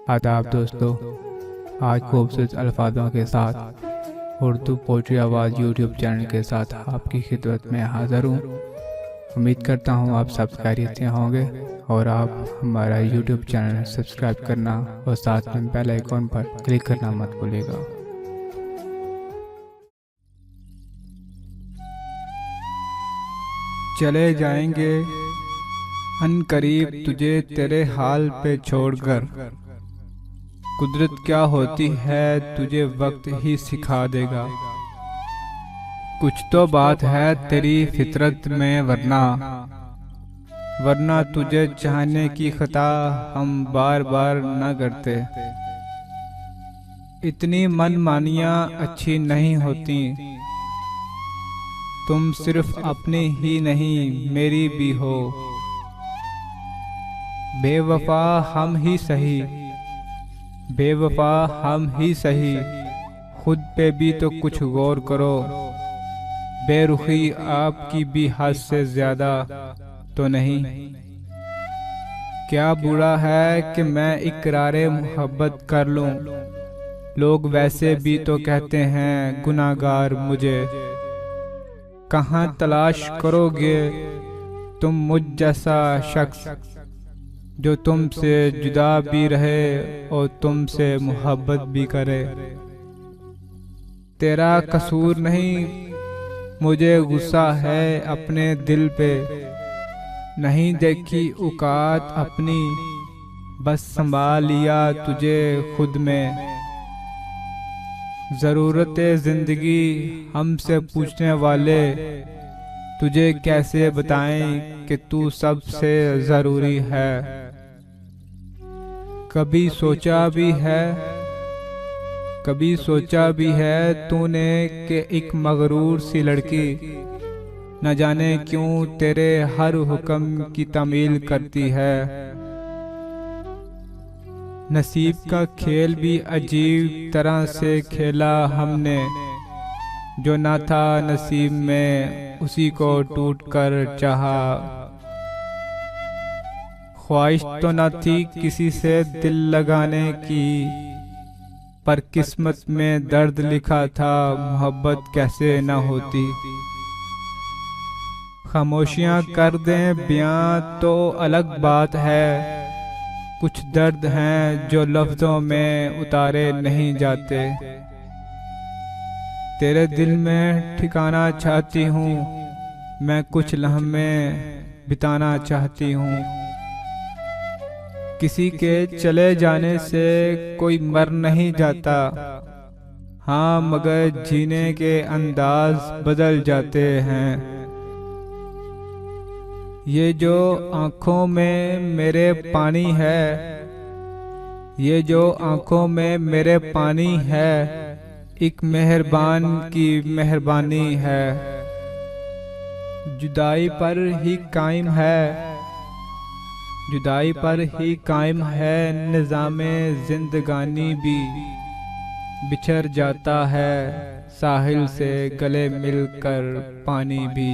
आदाब दोस्तों, आज खूबसूरत अल्फाजों के साथ उर्दू पोइट्री आवाज़ यूट्यूब चैनल के साथ आपकी खिदमत में हाज़िर हूँ। उम्मीद करता हूँ आप सब खैरियत से होंगे और आप हमारा यूट्यूब चैनल सब्सक्राइब करना और साथ में बेल आइकॉन पर क्लिक करना मत भूलिएगा। चले जाएंगे अनकरीब तुझे तेरे हाल पे छोड़कर, कुदरत क्या होती है तुझे वक्त ही सिखा देगा। कुछ तो बात है तेरी फितरत में वरना तुझे चाहने की खता हम बार बार न करते। इतनी मनमानियाँ अच्छी नहीं होती, तुम सिर्फ अपनी ही नहीं मेरी भी हो। बेवफा हम ही सही, खुद पे भी तो कुछ गौर करो। बेरुखी आपकी भी हद से ज्यादा तो नहीं। क्या बुरा है कि मैं इकरारे मोहब्बत कर लूं, लोग वैसे भी तो कहते हैं गुनाहगार मुझे। कहाँ तलाश करोगे तुम मुझ जैसा शख्स जो तुमसे जुदा भी रहे और तुमसे मोहब्बत भी करे। तेरा कसूर नहीं, मुझे गुस्सा है अपने दिल पे। नहीं देखी औकात अपनी, बस संभाल लिया तुझे खुद में। ज़रूरत ज़िंदगी हमसे पूछने वाले तुझे कैसे बताएं कि तू सबसे ज़रूरी है। कभी सोचा भी है तूने कि एक मगरूर सी लड़की न जाने क्यों तेरे हर हुक्म की तामील करती है। नसीब का खेल भी अजीब तरह से खेला हमने, जो ना था नसीब में उसी को टूट कर चाहा। ख्वाहिश तो न थी किसी से दिल लगाने की, पर किस्मत में दर्द लिखा था मोहब्बत कैसे न होती। खामोशियां कर दें बयां तो अलग बात है, कुछ दर्द हैं जो लफ्जों में उतारे नहीं जाते। तेरे दिल में ठिकाना चाहती हूँ मैं, कुछ लम्हे बिताना चाहती हूँ। किसी के चले जाने से कोई मर नहीं जाता, हाँ मगर जीने के अंदाज बदल जाते हैं। ये जो आँखों में मेरे पानी है, ये जो आँखों में मेरे पानी है, एक मेहरबान की मेहरबानी है। जुदाई पर ही कायम है निज़ामे जिंदगानी भी। बिछड़ जाता है साहिल से गले मिलकर पानी भी।